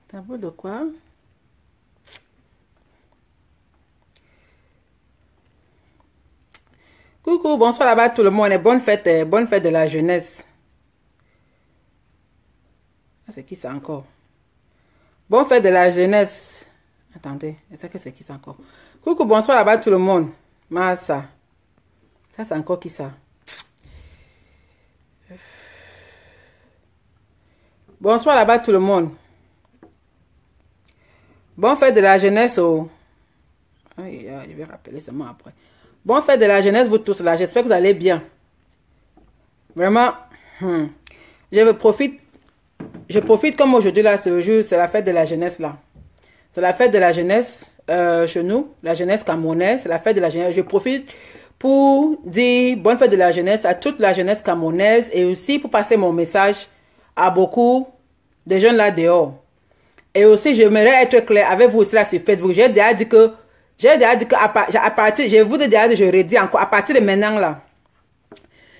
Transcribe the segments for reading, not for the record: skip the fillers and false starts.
Tableau de quoi? Coucou, bonsoir là-bas tout le monde et bonne fête de la jeunesse. Ah, c'est qui ça encore? Bonne fête de la jeunesse. Attendez, est-ce que c'est qui ça encore? Coucou, bonsoir là-bas tout le monde. Massa. Ça c'est encore qui ça? Bonsoir là-bas tout le monde. Bonne fête de la jeunesse. Oh. Je vais rappeler seulement après. Bonne fête de la jeunesse vous tous là. J'espère que vous allez bien. Vraiment. Je profite comme aujourd'hui là, ce jour, c'est la fête de la jeunesse là. C'est la fête de la jeunesse chez nous, la jeunesse camerounaise, c'est la fête de la jeunesse. Je profite pour dire bonne fête de la jeunesse à toute la jeunesse camerounaise et aussi pour passer mon message à beaucoup de jeunes là dehors. Et aussi, j'aimerais être clair avec vous aussi là sur Facebook. J'ai déjà dit que à partir, je vous ai déjà dit, je redis encore, à partir de maintenant là,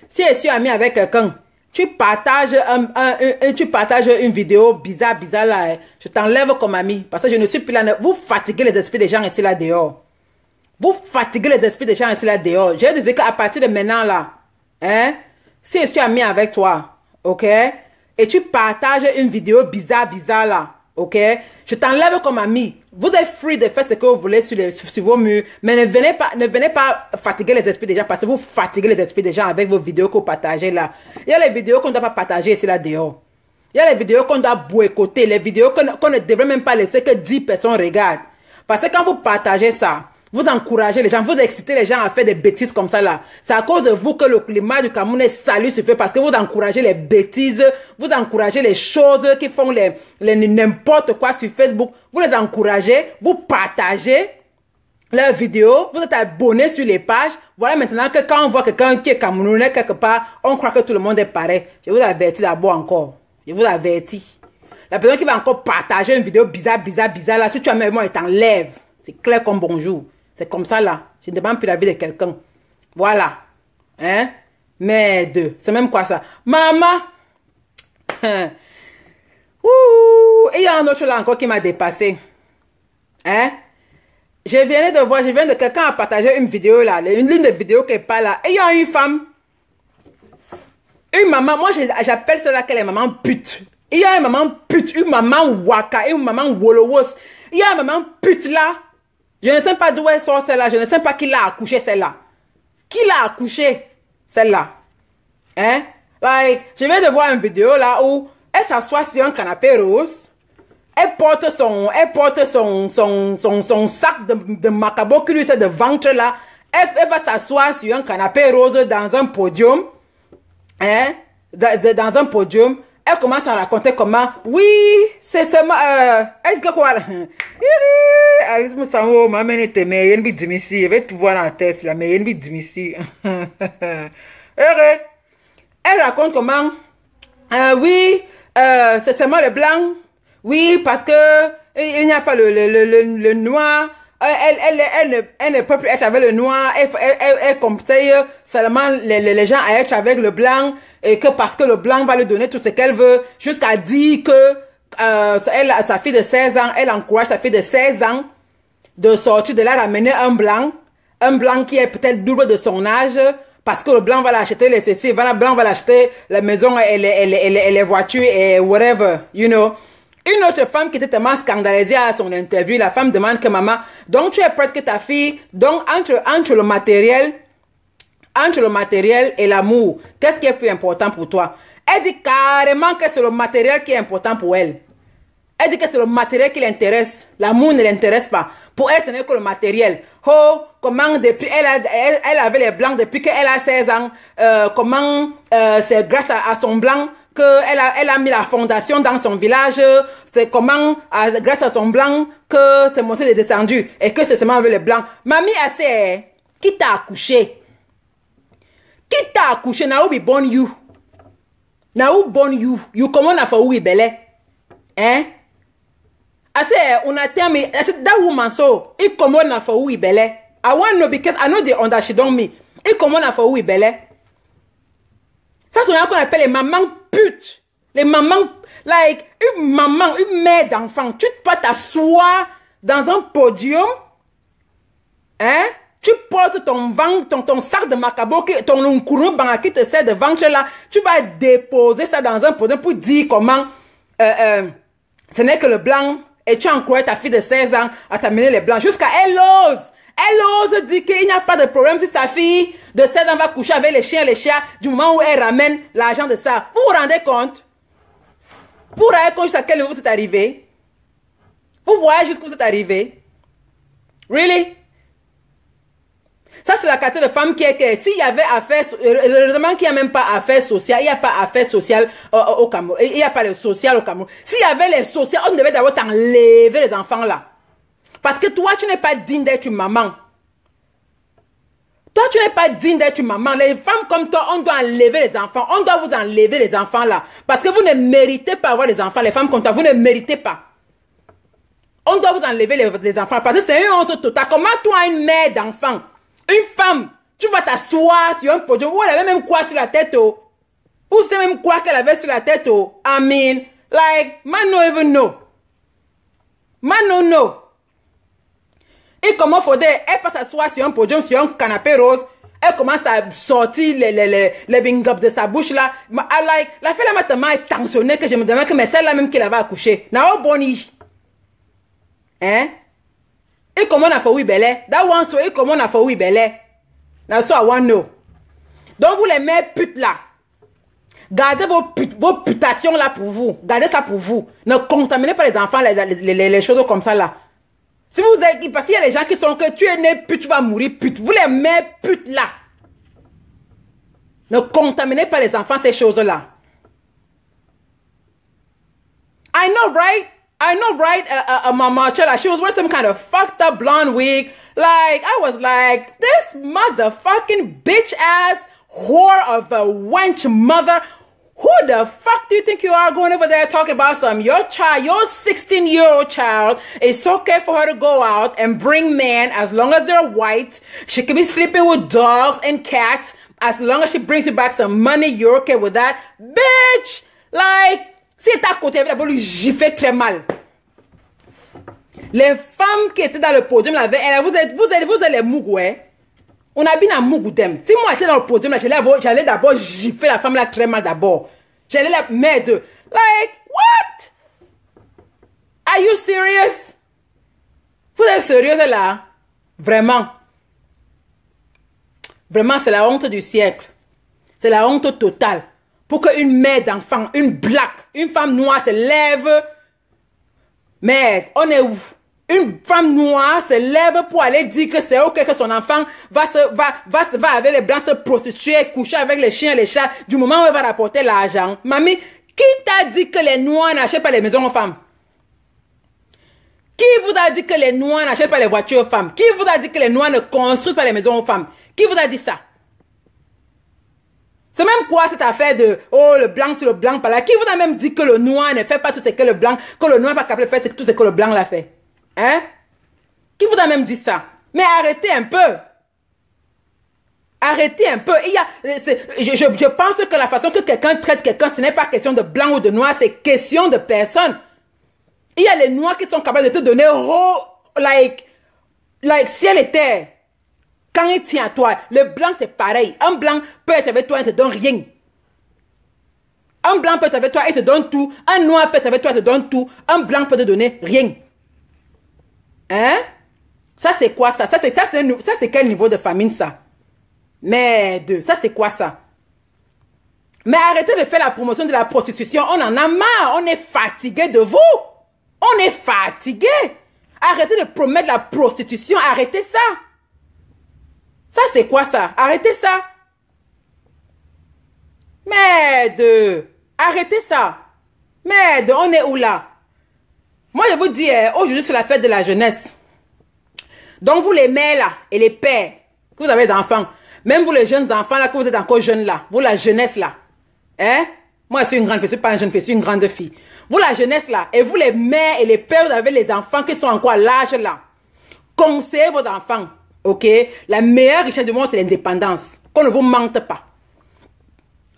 si je suis ami avec quelqu'un, tu partages une vidéo bizarre là, hein, je t'enlève comme ami. Parce que je ne suis plus là. Vous fatiguez les esprits des gens ici là dehors. Vous fatiguez les esprits des gens ici là dehors. Je disais qu'à partir de maintenant là, hein, si je suis ami avec toi, ok, et tu partages une vidéo bizarre là, ok, je t'enlève comme ami. Vous êtes free de faire ce que vous voulez sur vos murs, mais ne venez pas fatiguer les esprits des gens parce que vous fatiguez les esprits des gens avec vos vidéos que vous partagez là. Il y a les vidéos qu'on ne doit pas partager ici là dehors. Il y a les vidéos qu'on doit boycotter, les vidéos qu'on ne devrait même pas laisser que 10 personnes regardent. Parce que quand vous partagez ça, vous encouragez les gens, vous excitez les gens à faire des bêtises comme ça là. C'est à cause de vous que le climat du Cameroun est sali se fait parce que vous encouragez les bêtises, vous encouragez les choses qui font n'importe quoi sur Facebook. Vous les encouragez, vous partagez leurs vidéos, vous êtes abonnés sur les pages. Voilà maintenant que quand on voit quelqu'un qui est camerounais quelque part, on croit que tout le monde est pareil. Je vous avertis d'abord encore. Je vous avertis. La personne qui va encore partager une vidéo bizarre là, si tu as même moi, elle t'enlève. C'est clair comme bonjour. C'est comme ça là. Je ne demande plus la vie de quelqu'un. Voilà. Hein? Merde. C'est même quoi ça? Maman. Ouh. Il y a un autre là encore qui m'a dépassé. Hein? Je viens de quelqu'un a partagé une vidéo là. Une ligne de vidéo qui est pas là. Et il y a une femme. Une maman. Moi j'appelle celle-là qu'elle est maman pute. Il y a une maman pute. Une maman waka. Une maman wolowos. Il y a une maman pute là. Je ne sais pas d'où elle sort celle-là. Je ne sais pas qui l'a accouché celle-là. Qui l'a accouché celle-là? Hein? Like, je viens de voir une vidéo là où elle s'assoit sur un canapé rose. Elle porte son sac de macabo qui lui sert de ventre là. Elle va s'asseoir sur un canapé rose dans un podium. Hein? Dans un podium. Elle commence à raconter comment, oui, c'est seulement, est-ce que quoi, Alice Moussango, ma mère était mais il y a une bite d'ici, je vais tout voir dans la tête là, mais il y a une bite d'ici. Elle raconte comment, oui, c'est seulement le blanc, oui, parce que il n'y a pas le noir. Elle ne peut plus être avec le noir. Elle conseille seulement les gens à être avec le blanc. Et que parce que le blanc va lui donner tout ce qu'elle veut. Jusqu'à dire que sa fille de 16 ans, elle encourage sa fille de 16 ans de sortir de là, ramener un blanc. Un blanc qui est peut-être double de son âge. Parce que le blanc va l'acheter les ceci. Le blanc va l'acheter la maison et les voitures et whatever, you know. Une autre femme qui était tellement scandalisée à son interview, la femme demande que maman, donc tu es prête que ta fille, donc entre le matériel et l'amour, qu'est-ce qui est plus important pour toi? Elle dit carrément que c'est le matériel qui est important pour elle. Elle dit que c'est le matériel qui l'intéresse. L'amour ne l'intéresse pas. Pour elle, ce n'est que le matériel. Oh, comment depuis, elle avait les blancs depuis qu'elle a 16 ans. Comment c'est grâce à son blanc elle a mis la fondation dans son village. C'est comment, grâce à son blanc, que c'est monté et descendu. Et que c'est seulement avec les blancs. Mamie, assez, qui t'a accouché? Qui t'a accouché? Now be born you. Now born you. You comment on a fait où il belé? Hein? Assez, on a terminé. That woman so. Il comment on a fait où il belé? I want to know because I know they understand me. Et comment on a fait oui, belle? Ça, c'est ce qu'on appelle les mamans putes. Les mamans, like, une maman, une mère d'enfant. Tu peux pas t'asseoir dans un podium, hein? Tu portes ton sac de macabo, ton courant banque qui te sert de ventre là. Tu vas déposer ça dans un podium pour dire comment, ce n'est que le blanc. Et tu encourages ta fille de 16 ans à t'amener les blancs. Jusqu'à elle ose dire qu'il n'y a pas de problème si sa fille de 16 ans va coucher avec les chiens et les chats du moment où elle ramène l'argent de ça. Vous vous rendez compte? Vous vous rendez compte jusqu'à quel niveau c'est arrivé? Vous voyez jusqu'où c'est arrivé? Really? Ça, c'est la catégorie de femmes qui est que s'il y avait affaire, heureusement qu'il n'y a même pas affaire sociale, il n'y a pas affaire sociale au Cameroun, il n'y a pas le social au Cameroun. S'il y avait les sociales, on devait d'abord t'enlever les enfants là. Parce que toi, tu n'es pas digne d'être une maman. Toi, tu n'es pas digne d'être une maman. Les femmes comme toi, on doit enlever les enfants. On doit vous enlever les enfants là. Parce que vous ne méritez pas avoir les enfants. Les femmes comme toi, vous ne méritez pas. On doit vous enlever les enfants. Parce que c'est une honte totale. Comment toi, une mère d'enfant, une femme, tu vas t'asseoir sur un podium où elle avait même quoi sur la tête, oh? Ou c'est même quoi qu'elle avait sur la tête, oh? I mean, like, man no even know. Man no know. Et comment faudrait, elle peut s'asseoir sur un podium, sur un canapé rose, elle commence à sortir les bing-ups de sa bouche là. Like, la fille là m'a tellement tensionnée que je me demande que mais celle-là même qui l'avait accouché. N'a pas boni. Hein? Et comment on a fait oui belé? That one so et comment on a fait oui belé? That's what I want to know. Donc vous les mères putes là, gardez vos putations là pour vous. Gardez ça pour vous. Ne contaminez pas les enfants les choses comme ça là. Si vous êtes, parce qu'il y a des gens qui sont que tu es né pute, tu vas mourir pute. Vous les mères putes là. Ne contaminez pas les enfants ces choses là. I know right? Mama Chela, she was wearing some kind of fucked up blonde wig. Like, I was like, this motherfucking bitch ass whore of a wench mother. Who the fuck do you think you are going over there talking about your child, your 16-year-old child, it's okay for her to go out and bring men as long as they're white. She can be sleeping with dogs and cats. As long as she brings you back some money, you're okay with that. Bitch! Like, si elle est à côté, elle va lui gifler très mal. Les femmes qui étaient dans le podium, là, vous êtes les mougouais. On a bien un mougoudem. Si moi j'étais dans le podium, j'allais d'abord gifler la femme là très mal d'abord. J'allais la mettre. Like, what? Are you serious? Vous êtes sérieux là? Vraiment. Vraiment, c'est la honte du siècle. C'est la honte totale. Pour qu'une mère d'enfant, une black, une femme noire se lève. Merde, on est où? Une femme noire se lève pour aller dire que c'est ok que son enfant va avec les blancs se prostituer, coucher avec les chiens et les chats du moment où elle va rapporter l'argent. Mamie, qui t'a dit que les noirs n'achètent pas les maisons aux femmes? Qui vous a dit que les noirs n'achètent pas les voitures aux femmes? Qui vous a dit que les noirs ne construisent pas les maisons aux femmes? Qui vous a dit ça? C'est même quoi cette affaire de, oh, le blanc sur le blanc par là? Qui vous a même dit que le noir ne fait pas tout ce que le blanc, que le noir n'est pas capable de faire tout ce que le blanc l'a fait? Hein? Qui vous a même dit ça? Mais arrêtez un peu. Arrêtez un peu. Je pense que la façon que quelqu'un traite quelqu'un, ce n'est pas question de blanc ou de noir, c'est question de personne. Il y a les noirs qui sont capables de te donner, oh, like ciel et terre. Quand il tient à toi, le blanc c'est pareil. Un blanc peut être avec toi et ne te donne rien. Un blanc peut être avec toi et te donne tout. Un noir peut être avec toi et te donne tout. Un blanc peut te donner rien. Hein? Ça c'est quoi ça? Ça c'est quel niveau de famine ça? Merde, ça c'est quoi ça? Mais arrêtez de faire la promotion de la prostitution. On en a marre. On est fatigué de vous. On est fatigué. Arrêtez de promettre la prostitution. Arrêtez ça. Ça c'est quoi ça? Arrêtez ça. Merde. Arrêtez ça. Merde, on est où là? Moi je vous dis, aujourd'hui c'est la fête de la jeunesse. Donc vous les mères là et les pères, que vous avez des enfants, même vous les jeunes enfants là, que vous êtes encore jeunes là, vous la jeunesse là, hein? Moi je suis une grande fille, je suis pas une jeune fille, je suis une grande fille. Vous la jeunesse là, et vous les mères et les pères, vous avez les enfants qui sont encore à l'âge là. Conseillez vos enfants. Ok? La meilleure richesse du monde, c'est l'indépendance. Qu'on ne vous mente pas.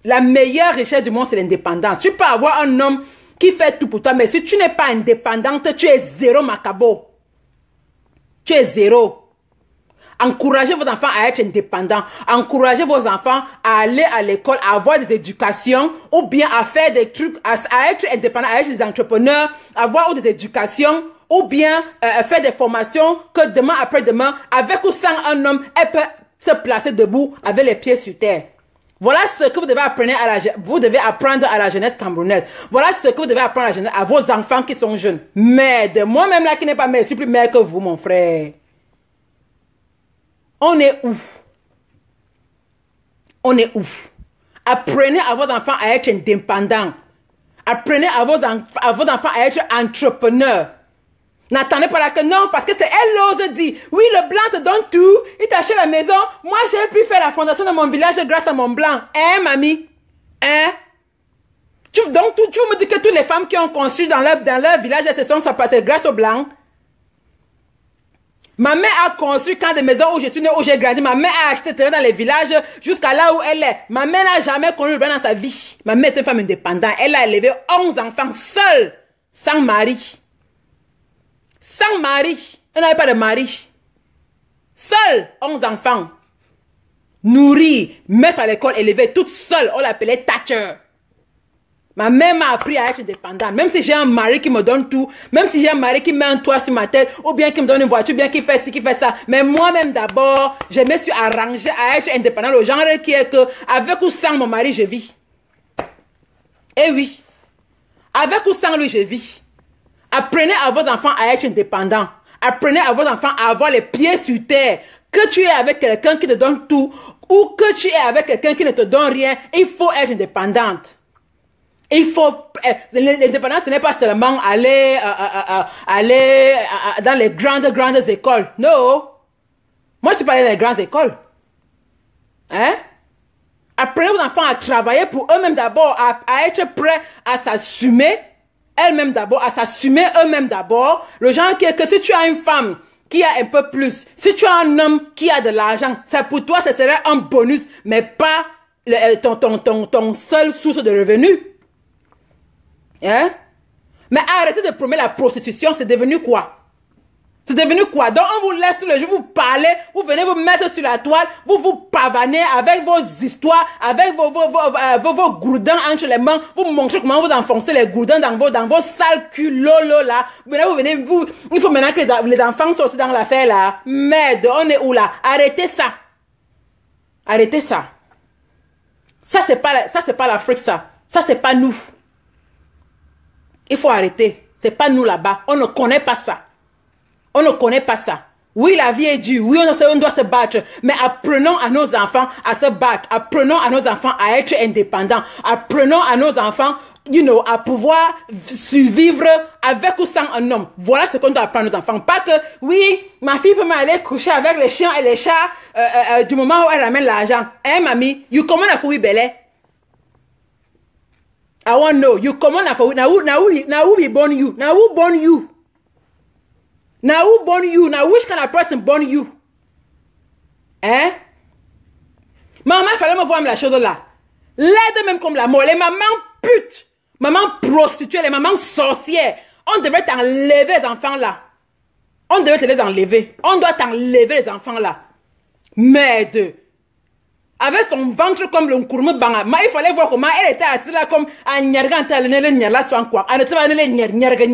La meilleure richesse du monde, c'est l'indépendance. Tu peux avoir un homme qui fait tout pour toi, mais si tu n'es pas indépendante, tu es zéro macabo. Tu es zéro. Encouragez vos enfants à être indépendants. Encouragez vos enfants à aller à l'école, à avoir des éducations, ou bien à faire des trucs, à être indépendants, à être des entrepreneurs, à avoir des éducations, ou bien faire des formations que demain après-demain, avec ou sans un homme, elle peut se placer debout avec les pieds sur terre. Voilà ce que vous devez apprendre à la jeunesse camerounaise. Voilà ce que vous devez apprendre à vos enfants qui sont jeunes. Mais de moi-même là qui n'est pas mère, je suis plus mère que vous, mon frère. On est où? On est où? Apprenez à vos enfants à être indépendants. Apprenez à vos enfants à être entrepreneurs. N'attendez pas là que non, parce que c'est elle l'ose dit. Oui, le blanc te donne tout. Il t'achète la maison. Moi, j'ai pu faire la fondation de mon village grâce à mon blanc. Hein, mamie? Hein? Donc, tu me dis que toutes les femmes qui ont construit dans leur village, elles se sont passées grâce au blanc. Ma mère a construit quand des maisons où je suis né, où j'ai grandi. Ma mère a acheté terrain dans les villages jusqu'à là où elle est. Ma mère n'a jamais connu le blanc dans sa vie. Ma mère est une femme indépendante. Elle a élevé 11 enfants seule, sans mari. Sans mari. Elle n'avait pas de mari. Seule, 11 enfants. Nourrie, mettre à l'école, élevée toute seule. On l'appelait Thatcher. Ma mère m'a appris à être indépendante. Même si j'ai un mari qui me donne tout, même si j'ai un mari qui met un toit sur ma tête, ou bien qui me donne une voiture, bien qui fait ci, qui fait ça. Mais moi-même d'abord, je me suis arrangée à être indépendante. Le genre qui est que, avec ou sans mon mari, je vis. Eh oui. Avec ou sans lui, je vis. Apprenez à vos enfants à être indépendants. Apprenez à vos enfants à avoir les pieds sur terre. Que tu es avec quelqu'un qui te donne tout, ou que tu es avec quelqu'un qui ne te donne rien, il faut être indépendante. Il faut, l'indépendance, ce n'est pas seulement aller dans les grandes écoles. Non. Moi, je suis pas allée dans les grandes écoles. Hein? Apprenez vos enfants à travailler pour eux-mêmes d'abord, à être prêts à s'assumer, elles-mêmes d'abord, à s'assumer eux-mêmes d'abord. Le genre que si tu as une femme qui a un peu plus, si tu as un homme qui a de l'argent, ça pour toi, ce serait un bonus, mais pas ton seul source de revenus. Hein? Mais arrêtez de promouvoir la prostitution, c'est devenu quoi? C'est devenu quoi? Donc on vous laisse tous les jours, vous parlez, vous venez vous mettre sur la toile, vous pavanez avec vos histoires, avec vos gourdins entre les mains, vous montrez comment vous enfoncez les gourdins dans vos sales culots là. Il faut maintenant que les enfants soient aussi dans l'affaire là. Merde, on est où là? Arrêtez ça. Arrêtez ça. Ça c'est pas l'Afrique ça. Ça c'est pas nous. Il faut arrêter. C'est pas nous là-bas. On ne connaît pas ça. On ne connaît pas ça. Oui, la vie est dure. Oui, on doit se battre. Mais apprenons à nos enfants à se battre. Apprenons à nos enfants à être indépendants. Apprenons à nos enfants, à pouvoir survivre avec ou sans un homme. Voilà ce qu'on doit apprendre à nos enfants. Pas que, oui, ma fille peut m'aller coucher avec les chiens et les chats du moment où elle ramène l'argent. Hein, mamie? You come on a fouille belle. I want to know. You come on for now who born you? Now who born you? Now who born you? Now which kind of person born you? Hein? Maman, il fallait me voir la chose là. L'aide même comme la mort. Les mamans putes, mamans prostituées, les mamans sorcières. On devrait t'enlever les enfants là. On devrait te les enlever. On doit t'enlever les enfants là. Merde. Avec son ventre comme le Nkourou Banga. Il fallait voir comment elle était assise là comme à Nyarga Nyarla soit quoi. À ne pas Nyarga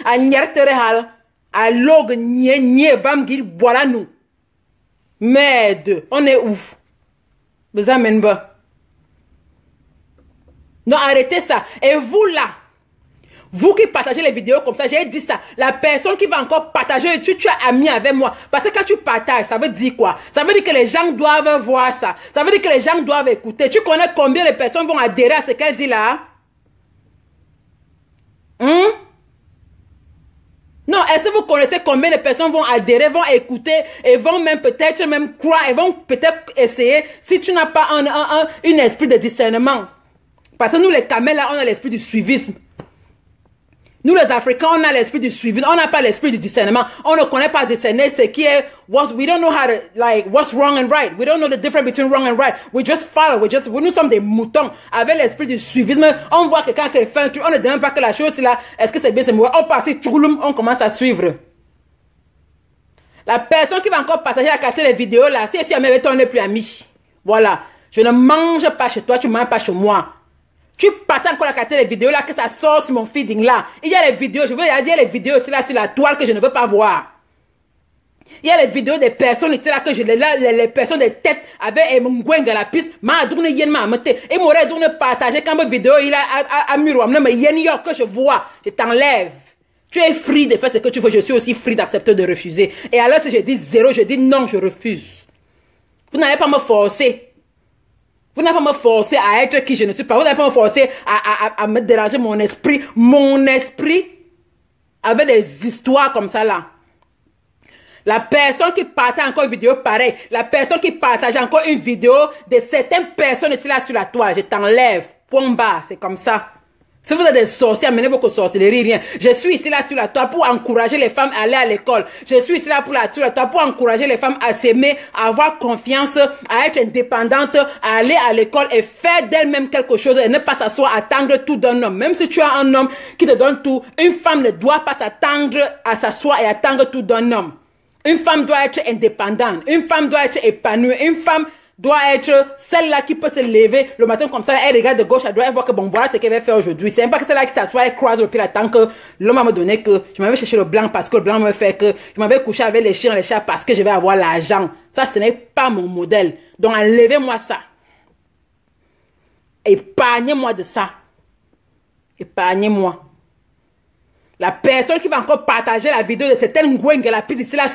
à Nyarterehal. À log nye vam gil voilà nous. Merde. On est ouf. Vous amène pas. Non, arrêtez ça. Et vous là. Vous qui partagez les vidéos comme ça, j'ai dit ça. La personne qui va encore partager, tu es ami avec moi. Parce que quand tu partages, ça veut dire quoi? Ça veut dire que les gens doivent voir ça. Ça veut dire que les gens doivent écouter. Tu connais combien de personnes vont adhérer à ce qu'elle dit là? Non, est-ce que vous connaissez combien de personnes vont adhérer, vont écouter et vont même peut-être même croire et vont peut-être essayer si tu n'as pas un esprit de discernement? Parce que nous les camels là, on a l'esprit du suivisme. Nous, les Africains, on a l'esprit du suivi. On n'a pas l'esprit du discernement. On ne connaît pas discerner ce qui est, we don't know how to, like, what's wrong and right. We don't know the difference between wrong and right. We just follow. Nous sommes des moutons. Avec l'esprit du suivisme, on voit quelqu'un qui fait un truc, on ne demande pas que la chose, c'est là, est-ce que c'est bien, c'est mauvais. On passe, on commence à suivre. La personne qui va encore partager la carte des vidéos, là, si elle m'avait on n'est plus amis. Voilà. Je ne mange pas chez toi, tu ne manges pas chez moi. Tu partages encore la carte des vidéos là, que ça sort sur mon feeding là. Il y a les vidéos, je veux dire les vidéos aussi là sur la toile que je ne veux pas voir. Il y a les vidéos des personnes ici là que je les personnes des têtes avec mon gouin de la piste. Ma doune yen ma mette. Et m'aurait doune partager quand ma vidéo il a à mur. Mais yen yo que je vois, je t'enlève. Tu es free de faire ce que tu veux, je suis aussi free d'accepter de refuser. Et alors si je dis zéro, je dis non, je refuse. Vous n'allez pas me forcer. Vous n'avez pas me forcer à être qui je ne suis pas. Vous n'avez pas me forcer à me déranger mon esprit. Mon esprit avec des histoires comme ça là. La personne qui partage encore une vidéo pareille. La personne qui partage encore une vidéo de certaines personnes ici là sur la toile. Je t'enlève. Point bas. C'est comme ça. Si vous êtes des sorciers, amenez vos sorcelleries, rien. Je suis ici là sur la toile pour encourager les femmes à aller à l'école. Je suis ici là sur la toile pour encourager les femmes à s'aimer, à avoir confiance, à être indépendantes, à aller à l'école et faire d'elles-mêmes quelque chose et ne pas s'asseoir à attendre tout d'un homme. Même si tu as un homme qui te donne tout, une femme ne doit pas s'attendre à s'asseoir et attendre tout d'un homme. Une femme doit être indépendante. Une femme doit être épanouie. Une femme doit être celle-là qui peut se lever le matin comme ça, elle regarde de gauche à droite, elle voit que bon, voilà ce qu'elle va faire aujourd'hui. C'est même pas que celle-là qui s'assoit, elle croise le pied, attend que l'homme m'a donné que je m'avais cherché le blanc parce que le blanc me fait que je m'avais couché avec les chiens, les chats parce que je vais avoir l'argent. Ça, ce n'est pas mon modèle. Donc, enlevez-moi ça. Épargnez-moi de ça. Épargnez-moi. La personne qui va encore partager la vidéo de certaines gouines de la piste ici là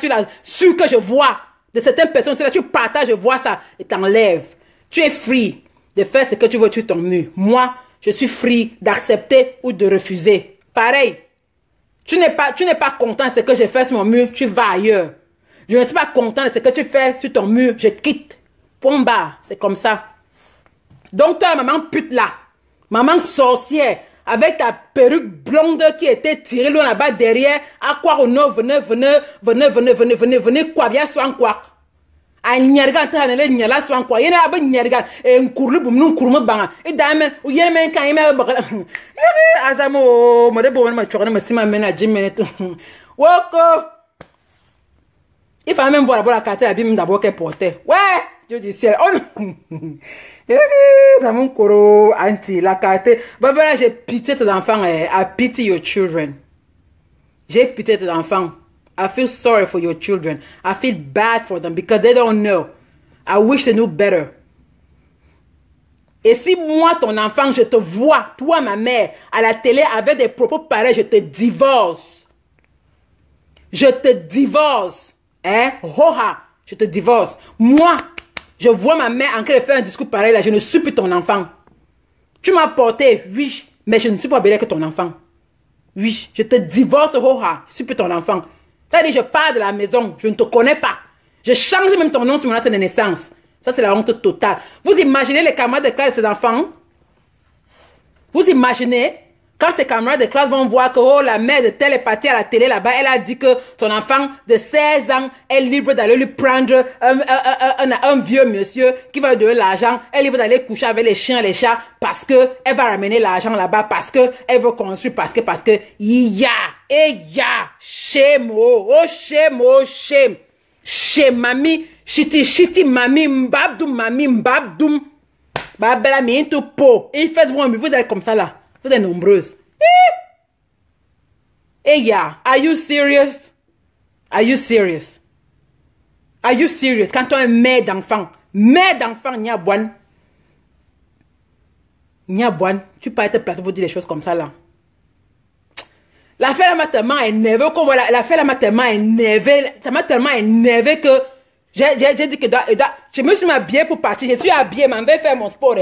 sur que je vois. De certaines personnes, c'est là tu partages, je vois ça et t'enlèves. Tu es free de faire ce que tu veux sur ton mur. Moi, je suis free d'accepter ou de refuser. Pareil. Tu n'es pas content de ce que j'ai fait sur mon mur, tu vas ailleurs. Je ne suis pas content de ce que tu fais sur ton mur, je quitte. Point barre, c'est comme ça. Donc toi, maman pute là, maman sorcière, avec ta perruque blonde qui était tirée loin là-bas derrière, à quoi on venez, quoi bien soit quoi. A nyerga ta ne le nyala soit quoi. Yena abe nyerga e nkurlu bum nun kurma banga. E damen u yene men kan yema ba. Azamo mo de bo ma chokana ma sima mena jimene to. Woko. Il faut même voir la carte abîme d'abord qu'elle portait. Ouais, Dieu du ciel. Oh non. Ça mon coro anti la carte. Babala, j'ai pitié tes enfants. I pity your children. J'ai pitié tes enfants. I feel sorry for your children. I feel bad for them because they don't know. I wish they knew better. Et si moi, ton enfant, je te vois, toi, ma mère, à la télé avec des propos pareils, je te divorce. Je te divorce. Hein? Hoha, je te divorce. Moi, je vois ma mère en train de faire un discours pareil là, je ne suis plus ton enfant. Tu m'as porté, oui, mais je ne suis pas belle que ton enfant. Oui, je te divorce, hoha, je ne suis plus ton enfant. Ça veut dire, je pars de la maison, je ne te connais pas. Je change même ton nom sur mon acte de naissance. Ça, c'est la honte totale. Vous imaginez les camarades de classe de ces enfants? Vous imaginez? Quand ces camarades de classe vont voir que oh, la mère de telle est partie à la télé là-bas, elle a dit que son enfant de 16 ans est libre d'aller lui prendre un vieux monsieur qui va lui donner l'argent. Elle est libre d'aller coucher avec les chiens, les chats parce que elle va ramener l'argent là-bas, parce que elle veut construire, parce que ya, shame, oh, shame, shame, mami, shiti, mami, mbabdoum, babela, mi into po. Il fait bon, mais vous êtes comme ça là. Vous êtes nombreuses. Hey, yeah. Are you serious? Are you serious? Are you serious? Quand on est mère d'enfant, n'y a boine. Tu peux être placé pour dire des choses comme ça là. L'affaire là m'a tellement énervé qu'on voit l'affaire là m'a tellement énervé. Ça m'a tellement énervé que j'ai dit que je me suis habillée pour partir. Je suis habillée, m'en vais faire mon sport.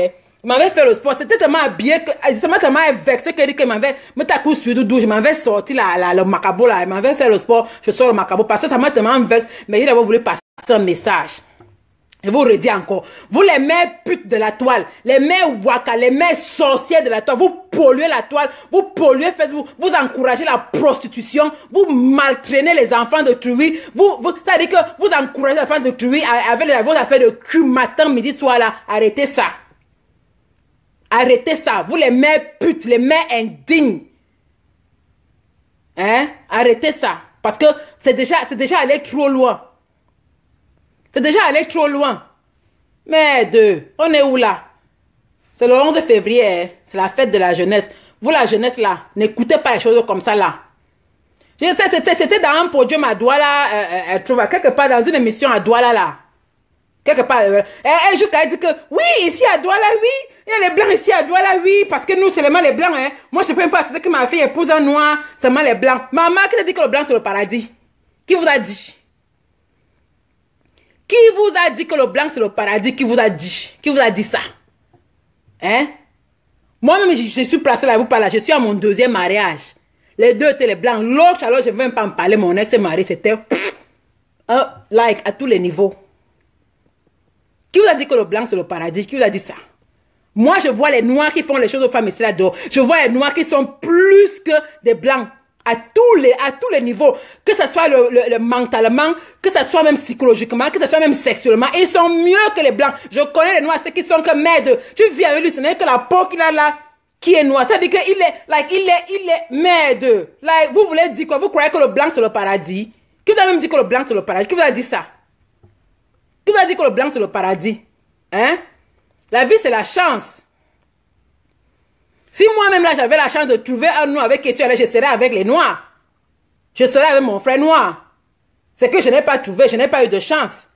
Je m'avais fait le sport, c'était tellement habillé que, ça m'a tellement vexé que m'avait, me takou sur le dos, je m'avais sorti le macabo là, je m'avais fait le sport, je sors le macabo, parce que ça m'a tellement vexé, mais j'ai d'abord voulu passer un message. Je vous redis encore, vous les mères putes de la toile, les mères waka, les mères sorcières de la toile, vous polluez la toile, vous polluez Facebook, vous encouragez la prostitution, vous maltraînez les enfants de truie, ça veut dire que vous encouragez les enfants de truie avec vos affaires de cul matin, midi, soir là. Arrêtez ça. Arrêtez ça. Vous les mères putes, les mères indignes. Hein? Arrêtez ça. Parce que c'est déjà allé trop loin. C'est déjà allé trop loin. Merde, on est où là? C'est le 11 février, c'est la fête de la jeunesse. Vous la jeunesse là, n'écoutez pas les choses comme ça là. Je sais, c'était dans un podium à Douala, quelque part dans une émission à Douala là. Quelque part, jusqu'à dire que, oui, ici à Douala, oui, il y a les blancs ici à Douala, oui, parce que nous, c'est seulement les blancs, hein. Moi, je ne peux même pas accepter que ma fille épouse un noir, seulement les blancs. Maman, qui t'a dit que le blanc c'est le paradis? Qui vous a dit? Qui vous a dit que le blanc c'est le paradis? Qui vous a dit? Qui vous a dit ça? Hein? Moi-même, je suis placée là, vous parlez, je suis à mon deuxième mariage. Les deux étaient les blancs. L'autre, alors, je ne vais même pas en parler, mon ex-mari, c'était like à tous les niveaux. Qui vous a dit que le blanc c'est le paradis? Qui vous a dit ça? Moi, je vois les noirs qui font les choses aux femmes ici là-dedans. Je vois les noirs qui sont plus que des blancs. À tous les niveaux. Que ce soit le mentalement, que ce soit même psychologiquement, que ce soit même sexuellement. Ils sont mieux que les blancs. Je connais les noirs, ceux qui sont que merde. Tu vis avec lui, ce n'est que la peau qu'il a là qui est noire. Ça veut dire qu'il est merde. Like, vous voulez dire quoi? Vous croyez que le blanc c'est le paradis? Qui vous a même dit que le blanc c'est le paradis? Qui vous a dit ça? Qui vous a dit que le blanc c'est le paradis? Hein? La vie c'est la chance. Si moi-même là j'avais la chance de trouver un noir avec qui je serais avec les noirs. Je serais avec mon frère noir. C'est que je n'ai pas trouvé, je n'ai pas eu de chance.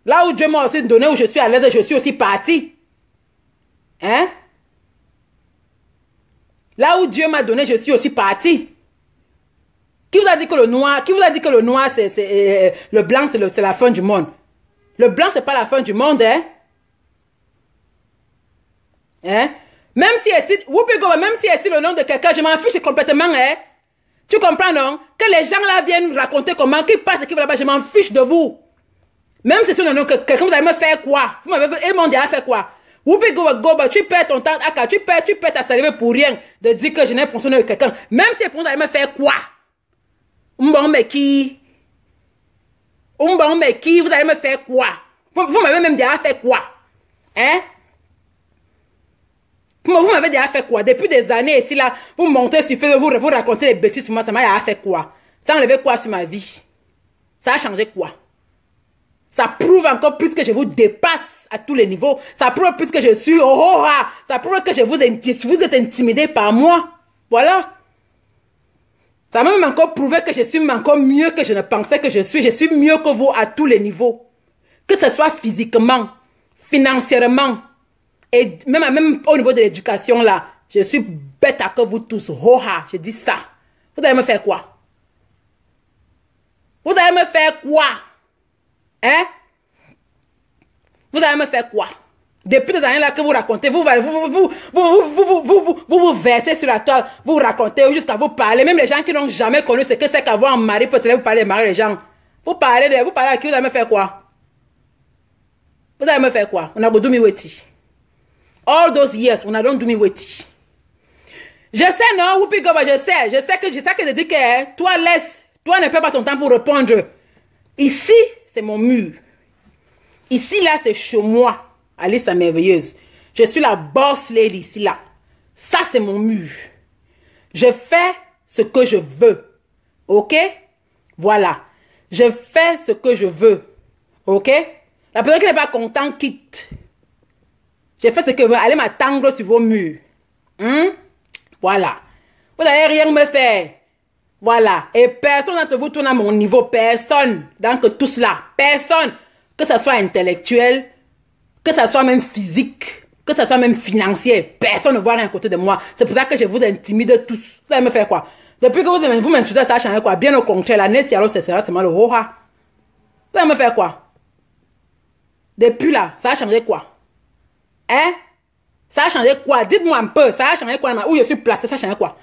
Là où Dieu m'a aussi donné, où je suis à l'aise, je suis aussi parti. Hein? Là où Dieu m'a donné, je suis aussi parti. Qui vous a dit que le noir, c'est le blanc, c'est la fin du monde? Le blanc, c'est pas la fin du monde, hein? Hein? Même si elle cite, le nom de quelqu'un, je m'en fiche complètement, hein? Tu comprends, non? Que les gens là viennent raconter comment, qui passe et qui va là-bas, je m'en fiche de vous. Même si c'est le nom que quelqu'un, vous allez me faire quoi? Vous m'avez fait, et mon Dieu, a fait quoi? Whoopi Goba, tu perds ton temps, tu perds ta salive pour rien de dire que je n'ai pas de quelqu'un. Même si vous allez me faire quoi? Bon, mais qui? Vous allez me faire quoi? Vous m'avez même déjà fait quoi? Hein? Vous m'avez déjà fait quoi? Depuis des années ici là, vous montez sur Facebook, vous racontez des bêtises sur moi, ça m'a déjà fait quoi? Ça a enlevé quoi sur ma vie? Ça a changé quoi? Ça prouve encore plus que je vous dépasse à tous les niveaux. Ça prouve plus que je suis ça prouve que vous êtes intimidé par moi. Voilà. Ça m'a même encore prouvé que je suis encore mieux que je ne pensais que je suis. Je suis mieux que vous à tous les niveaux. Que ce soit physiquement, financièrement, et même au niveau de l'éducation là. Je suis bête à que vous tous. Je dis ça. Vous allez me faire quoi? Vous allez me faire quoi? Hein? Vous allez me faire quoi? Depuis des années là que vous racontez, vous versez sur la toile, vous racontez jusqu'à vous parler. Même les gens qui n'ont jamais connu ce que c'est qu'avoir un mari, peut-être vous parler de mari les gens. Vous parlez à qui? Vous allez me faire quoi? Vous allez me faire quoi? On a go do me weti. All those years, on a don't do me weti. Je sais non, Whoopi Goba, je sais que je dis que toi ne perds pas ton temps pour répondre. Ici, c'est mon mur. Ici, là, c'est chez moi. Alice la merveilleuse. Je suis la boss lady ici, là. Ça, c'est mon mur. Je fais ce que je veux. OK? Voilà. Je fais ce que je veux. OK? La personne qui n'est pas contente quitte. Je fais ce que je veux. Allez m'attendre sur vos murs. Voilà. Vous n'allez rien me faire. Voilà. Et personne d'entre vous tourne à mon niveau. Personne. Donc tout cela. Personne. Que ce soit intellectuel, que ce soit même physique, que ce soit même financier. Personne ne voit rien à côté de moi. C'est pour ça que je vous intimide tous. Vous allez me faire quoi? Depuis que vous m'insultez, ça a changé quoi? Bien au contraire, l'année, si alors c'est seulement le roha. Vous allez me faire quoi? Depuis là, ça a changé quoi? Hein? Ça a changé quoi? Dites-moi un peu. Ça a changé quoi? Où je suis placé, ça a changé quoi?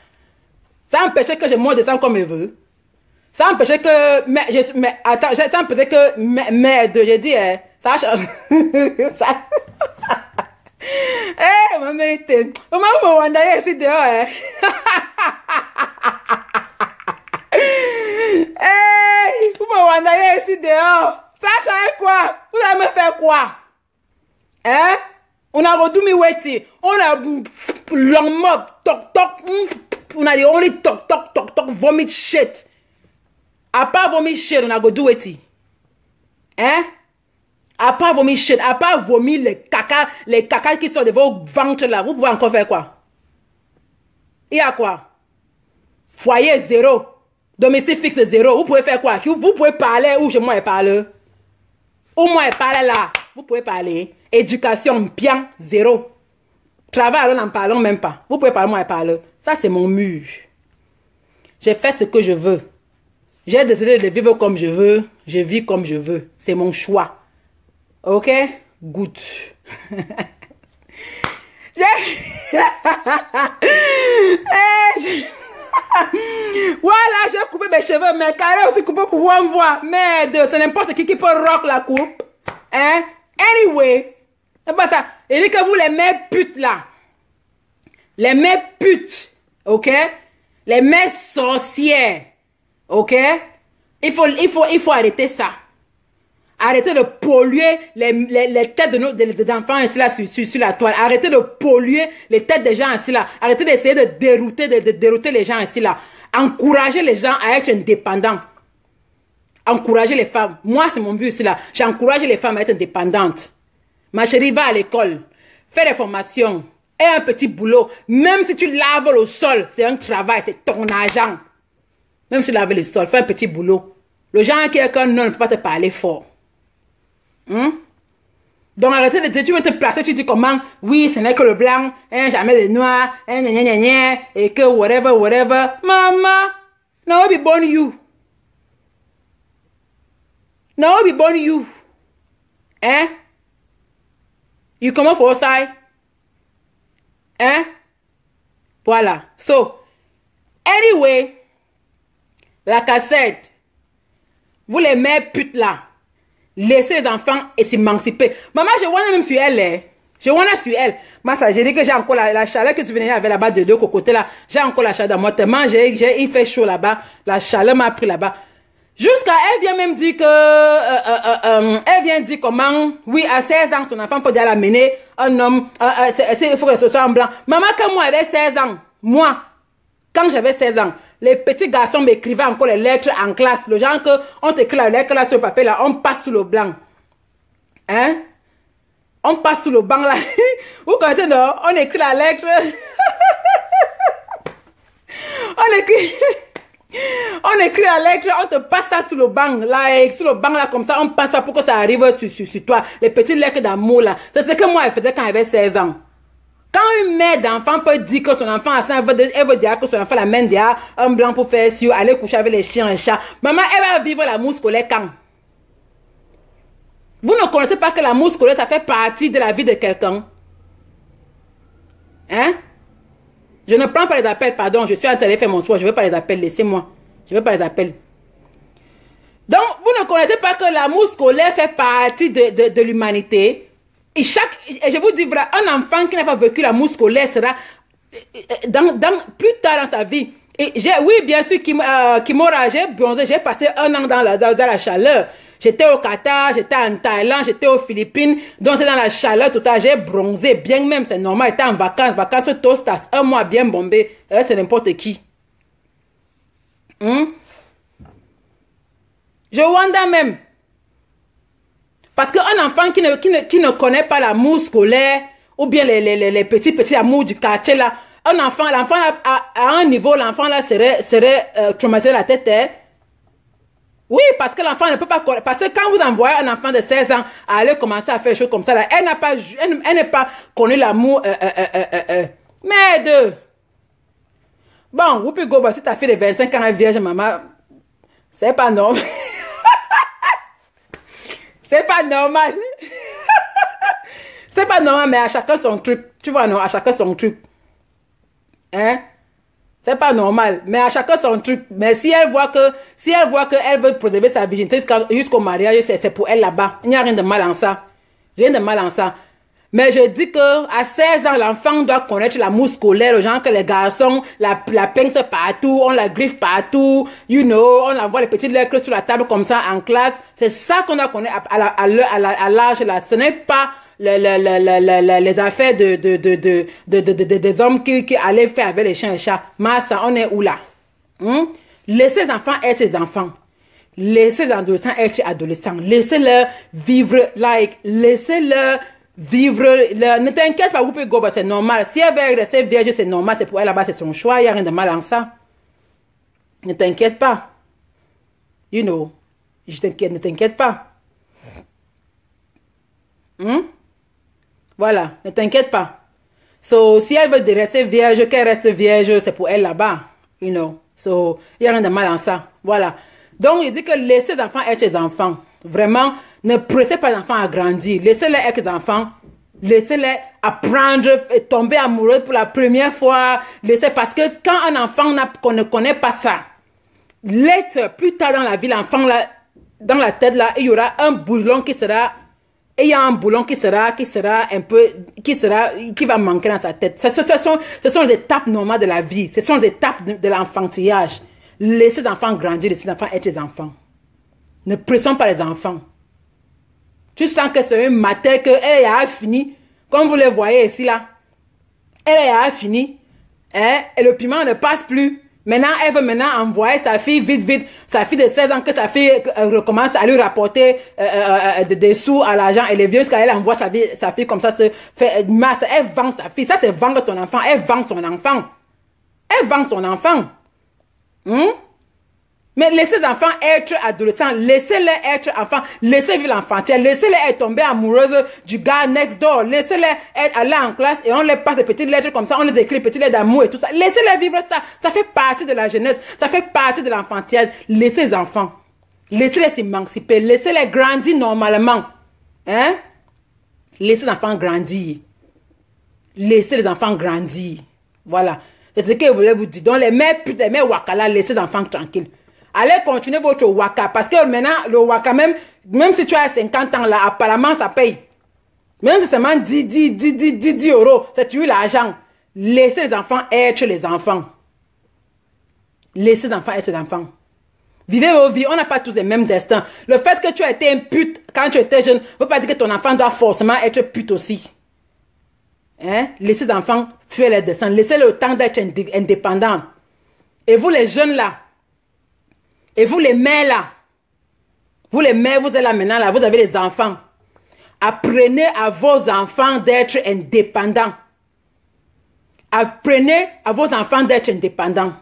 Ça a empêché que je monte des temps comme je veux. Ça a empêché que... ça a empêché que... Merde, j'ai dit, Ça change. Ça... Eh, ma mérité. Comment vous me rendez ici dehors, hein? Eh, vous me rendez ici dehors. Ça change quoi? Vous allez me faire quoi? Hein? On a redoublé Weti. On a long mob. Toc toc. On a dit only toc toc toc toc. Vomit shit. À part vomit shit, on a redoublé Weti. Hein? À part vomir shit, à part vomir les caca qui sortent de vos ventres là, vous pouvez encore faire quoi? Il y a quoi? Foyer 0. Domicile fixe 0. Vous pouvez faire quoi? Vous pouvez parler ou je moi parle. Ou moi parle là. Vous pouvez parler. Éducation bien 0. Travail, alors n'en parlons même pas. Vous pouvez parler, moi parle. Ça c'est mon mur. J'ai fait ce que je veux. J'ai décidé de vivre comme je veux. Je vis comme je veux. C'est mon choix. Ok? Good. Voilà, j'ai coupé mes cheveux. Mes carrés aussi coupés pour voir. Merde, c'est n'importe qui peut rock la coupe. Hein? Anyway. C'est pas ça. Il dit que vous les mères putes là. Les mères putes. Ok? Les mères sorcières. Ok? Il faut arrêter ça. Arrêtez de polluer les têtes des enfants ainsi là sur la toile. Arrêtez de polluer les têtes des gens ainsi là. Arrêtez d'essayer de dérouter les gens ainsi là. Encouragez les gens à être indépendants. Encouragez les femmes. Moi, c'est mon but ici là. J'encourage les femmes à être indépendantes. Ma chérie, va à l'école. Fais des formations. Et un petit boulot. Même si tu laves le sol, c'est un travail, c'est ton argent. Même si tu laves le sol, fais un petit boulot. Le genre qui est qu'un homme ne peut pas te parler fort. Donc arrêtez de tu veux te placer, tu dis comment, oui, ce n'est que le blanc, hein, jamais le noir, hein, et que whatever. Maman, no be born you. No be born you. Hein? You come up for outside. Hein? Voilà. So, anyway, la cassette, vous les mères putes là, laissez les enfants et s'émanciper. Maman, je vois même sur elle. Hein. Je vois là sur elle. Moi, ça, j'ai dit que j'ai encore la chaleur que tu venais avec là-bas de deux côtés là. J'ai encore la chaleur dans moi. Tellement il fait chaud là-bas. La chaleur m'a pris là-bas. Jusqu'à elle vient même dire que elle vient dire comment, oui, à 16 ans, son enfant peut déjà l'amener un homme, il faut que ce soit un blanc. Maman, quand moi j'avais 16 ans, quand j'avais 16 ans, les petits garçons m'écrivaient encore les lettres en classe. Le genre que on t'écrit la lettre là sur le papier là, on passe sous le blanc. Hein? On passe sous le banc là. Vous connaissez, non? On écrit la lettre. On écrit la lettre, on te passe ça sur le banc, là, et sur le banc, là, comme ça, on passe pas pour que ça arrive sur toi. Les petites lettres d'amour, là. C'est ce que moi, elle faisait quand elle avait 16 ans. Quand une mère d'enfant peut dire que son enfant a ça, elle veut dire que son enfant l'amène derrière un blanc pour faire sur, aller coucher avec les chiens et chats. Maman, elle va vivre l'amour scolaire quand? Vous ne connaissez pas que l'amour scolaire, ça fait partie de la vie de quelqu'un? Hein? Je ne prends pas les appels, pardon, je suis en train de faire mon sport, je ne veux pas les appels, laissez-moi. Je ne veux pas les appels. Donc, vous ne connaissez pas que l'amour scolaire fait partie de l'humanité. Et je vous dis vrai, un enfant qui n'a pas vécu l'amour scolaire sera plus tard dans sa vie. Et oui, bien sûr, Kimora, j'ai bronzé, j'ai passé un an dans la chaleur. J'étais au Qatar, j'étais en Thaïlande, j'étais aux Philippines, donc c'est dans la chaleur tout à l'heure, j'ai bronzé, bien même, c'est normal, j'étais en vacances tostas, un mois bien bombé, c'est n'importe qui. Je wonder même. Parce qu'un enfant qui ne connaît pas l'amour scolaire, ou bien les petits amours du quartier là, l'enfant à un niveau, l'enfant là serait traumatisé la tête, hein? Oui, parce que l'enfant ne peut pas... Parce que quand vous envoyez un enfant de 16 ans à aller commencer à faire des choses comme ça, là, elle n'est pas connu l'amour... Merde! Bon, Whoopi Goldberg, si ta fille de 25 ans est vierge, maman, c'est pas normal. C'est pas normal. C'est pas normal, mais à chacun son truc. Tu vois, non, à chacun son truc. Hein? C'est pas normal. Mais à chacun son truc. Mais si elle voit qu'elle veut préserver sa virginité jusqu'au mariage, c'est pour elle là-bas. Il n'y a rien de mal en ça. Rien de mal en ça. Mais je dis que à 16 ans, l'enfant doit connaître l'amour scolaire, genre que les garçons, la pince partout, on la griffe partout, you know, on envoie les petites lettres sur la table comme ça en classe. C'est ça qu'on doit connaître à l'âge là. Ce n'est pas les affaires des hommes qui allaient faire avec les chiens et les chats. Massa, on est où là? Laissez les enfants être les enfants. Laissez les adolescents être adolescents. Laissez-leur vivre laissez-leur vivre. Ne t'inquiète pas, Whoopi Goldberg, c'est normal. Si elle veut rester vierge, c'est normal. C'est pour elle là-bas, c'est son choix. Il n'y a rien de mal en ça. Ne t'inquiète pas. You know. Ne t'inquiète pas. Voilà, ne t'inquiète pas. So, si elle veut rester vierge, qu'elle reste vierge, c'est pour elle là-bas. You know. So, il n'y a rien de mal en ça. Voilà. Donc, il dit que laissez les enfants être les enfants. Vraiment, ne pressez pas les enfants à grandir. Laissez-les être les enfants. Laissez-les apprendre et tomber amoureux pour la première fois. Parce que quand un enfant qu'on ne connaît pas ça, plus tard dans la vie, l'enfant là, dans la tête là, il y aura un boulon qui sera, et il y a un boulon qui va manquer dans sa tête. Ce sont les étapes normales de la vie. Ce sont les étapes de l'enfantillage. Laissez les enfants grandir, laissez les enfants être les enfants. Ne pressons pas les enfants. Tu sens que c'est un matin qu'elle a fini. Comme vous le voyez ici là. Elle a fini. Hein, et le piment ne passe plus. Maintenant, elle veut envoyer sa fille vite. Sa fille de 16 ans, que sa fille recommence à lui rapporter des sous à l'argent. Et les vieux, quand elle envoie sa fille comme ça, se fait masse. Elle vend sa fille. Ça, c'est vendre ton enfant. Elle vend son enfant. Elle vend son enfant. Mais laissez les enfants être adolescents, laissez-les être enfants, laissez vivre l'enfantillage, laissez-les être tombés amoureuses du gars next door, laissez-les être aller en classe et on les passe des petites lettres comme ça, on les écrit des petites lettres d'amour et tout ça. Laissez-les vivre ça, ça fait partie de la jeunesse, ça fait partie de l'enfantillage. Laissez les enfants, laissez-les s'émanciper, laissez-les grandir normalement. Hein? Laissez les enfants grandir. Laissez les enfants grandir. Voilà. C'est ce que je voulais vous dire. Donc les mères putes, les mères wakala, laissez les enfants tranquilles. Allez continuer votre waka. Parce que maintenant, le waka, même si tu as 50 ans là, apparemment ça paye. Même si c'est seulement 10 euros, c'est tu l'argent. Laissez les enfants être les enfants. Laissez les enfants être les enfants. Vivez vos vies, on n'a pas tous les mêmes destins. Le fait que tu as été un pute quand tu étais jeune, ne veut pas dire que ton enfant doit forcément être pute aussi. Hein? Laissez les enfants faire les destins. Laissez le temps d'être indépendant. Et vous les jeunes là, et vous les mères là, vous les mères, vous êtes là maintenant là, vous avez les enfants. Apprenez à vos enfants d'être indépendants. Apprenez à vos enfants d'être indépendants.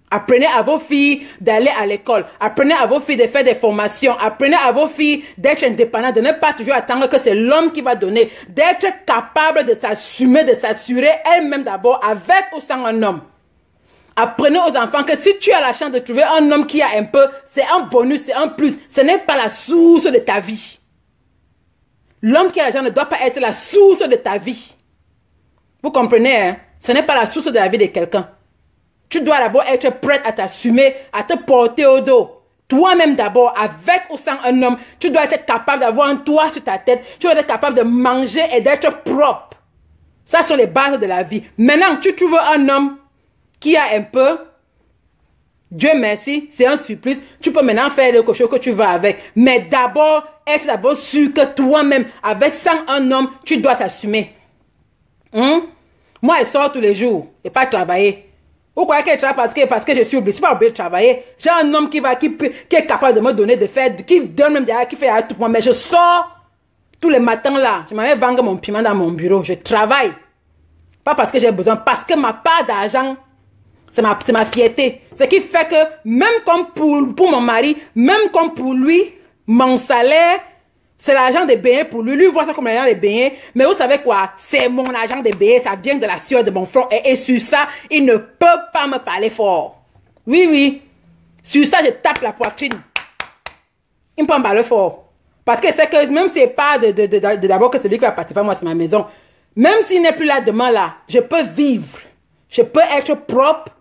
Apprenez à vos filles d'aller à l'école. Apprenez à vos filles de faire des formations. Apprenez à vos filles d'être indépendantes, de ne pas toujours attendre que c'est l'homme qui va donner. D'être capable de s'assumer, de s'assurer elle-même d'abord avec ou sans un homme. Apprenez aux enfants que si tu as la chance de trouver un homme qui a un peu, c'est un bonus, c'est un plus. Ce n'est pas la source de ta vie. L'homme qui a l'argent ne doit pas être la source de ta vie. Vous comprenez, hein? Ce n'est pas la source de la vie de quelqu'un. Tu dois d'abord être prête à t'assumer, à te porter au dos. Toi-même d'abord, avec ou sans un homme, tu dois être capable d'avoir un toit sur ta tête. Tu dois être capable de manger et d'être propre. Ça sont les bases de la vie. Maintenant, tu trouves un homme qui a un peu, Dieu merci, c'est un supplice. Tu peux maintenant faire quelque chose que tu veux avec. Mais d'abord, être d'abord sûr que toi-même, avec sans un homme, tu dois t'assumer. Moi, elle sort tous les jours et pas travailler. Vous croyez qu'elle travaille parce que je suis obligée? Je ne suis pas obligée de travailler. J'ai un homme qui est capable de me donner, qui donne même derrière, qui fait tout pour moi. Mais je sors tous les matins là. Je m'en vais vendre mon piment dans mon bureau. Je travaille. Pas parce que j'ai besoin, parce que ma part d'argent, c'est ma fierté. Ce qui fait que, même comme pour mon mari, même comme pour lui, mon salaire, c'est l'argent des beignets pour lui. Lui voit ça comme l'argent des beignets. Mais vous savez quoi? C'est mon argent des beignets. Ça vient de la sueur de mon front. Et sur ça, il ne peut pas me parler fort. Oui, oui. Sur ça, je tape la poitrine. Il ne peut pas me parler fort. Parce que c'est que même si c'est pas d'abord que celui qui va participer, moi, c'est ma maison. Même s'il n'est plus là demain, là, je peux vivre. Je peux être propre.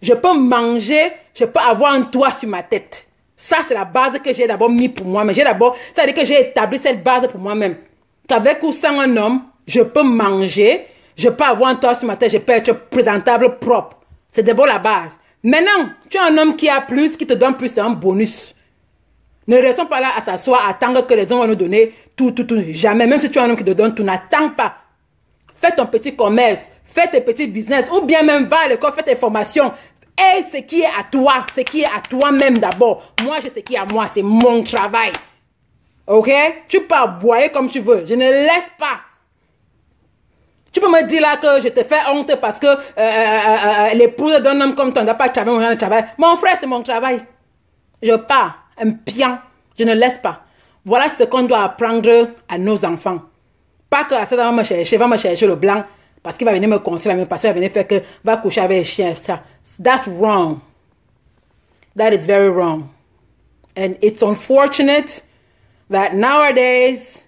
Je peux manger. Je peux avoir un toit sur ma tête. Ça, c'est la base que j'ai d'abord mis pour moi-même. C'est-à-dire que j'ai établi cette base pour moi-même. Qu'avec ou sans un homme, je peux manger. Je peux avoir un toit sur ma tête. Je peux être présentable, propre. C'est d'abord la base. Maintenant, tu as un homme qui a plus, qui te donne plus, c'est un bonus. Ne restons pas là à s'asseoir, à attendre que les hommes vont nous donner tout. Jamais. Même si tu as un homme qui te donne tout, n'attends pas. Fais ton petit commerce, fais tes petits business, ou bien même va à l'école, fais tes formations. Et ce qui est à toi, ce qui est à toi-même d'abord. Moi, je sais ce qui est à moi, c'est mon travail. Ok? Tu peux aboyer comme tu veux. Je ne laisse pas. Tu peux me dire là que je te fais honte parce que l'épouse d'un homme comme toi n'a pas de travail, mon travail. Mon frère, c'est mon travail. Je pars, un pion. Je ne laisse pas. Voilà ce qu'on doit apprendre à nos enfants. Pas que à ça va me chercher le blanc parce qu'il va venir me construire la même parce qu'il va venir faire que va coucher avec les chiens. That's wrong. That is very wrong. And it's unfortunate that nowadays,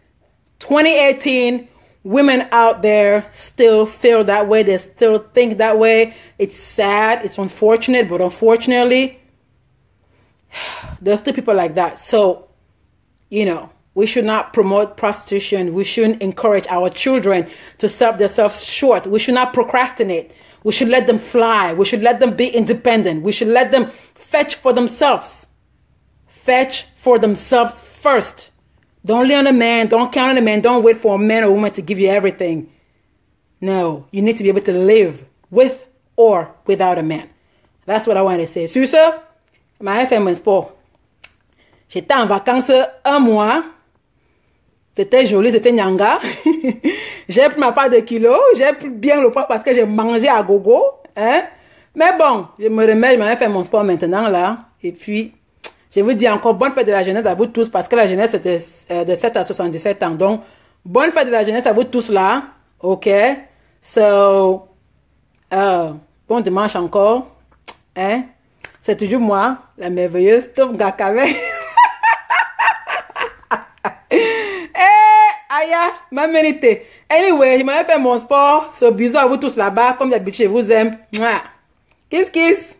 2018, women out there still feel that way. They still think that way. It's sad. It's unfortunate. But unfortunately, there's still people like that. So, you know, we should not promote prostitution. We shouldn't encourage our children to sell themselves short. We should not procrastinate. We should let them fly. We should let them be independent. We should let them fetch for themselves. Fetch for themselves first. Don't lean on a man. Don't count on a man. Don't wait for a man or woman to give you everything. No, you need to be able to live with or without a man. That's what I want to say. Sur ce, ma fait mon sport. J'étais en vacances un mois. C'était joli, c'était nyanga. J'ai pris ma part de kilos. J'ai pris bien le poids parce que j'ai mangé à gogo. Hein? Mais bon, je me remets, je m'en fait mon sport maintenant là. Et puis, je vous dis encore bonne fête de la jeunesse à vous tous parce que la jeunesse c'était de 7 à 77 ans. Donc, bonne fête de la jeunesse à vous tous là. Ok? So, bon dimanche encore. Hein? C'est toujours moi, la merveilleuse Touf Gakave. Aya, ma mérité. Anyway, je m'avais fait mon sport. So, bisous à vous tous là-bas. Comme d'habitude, je vous aime. Kiss, kiss.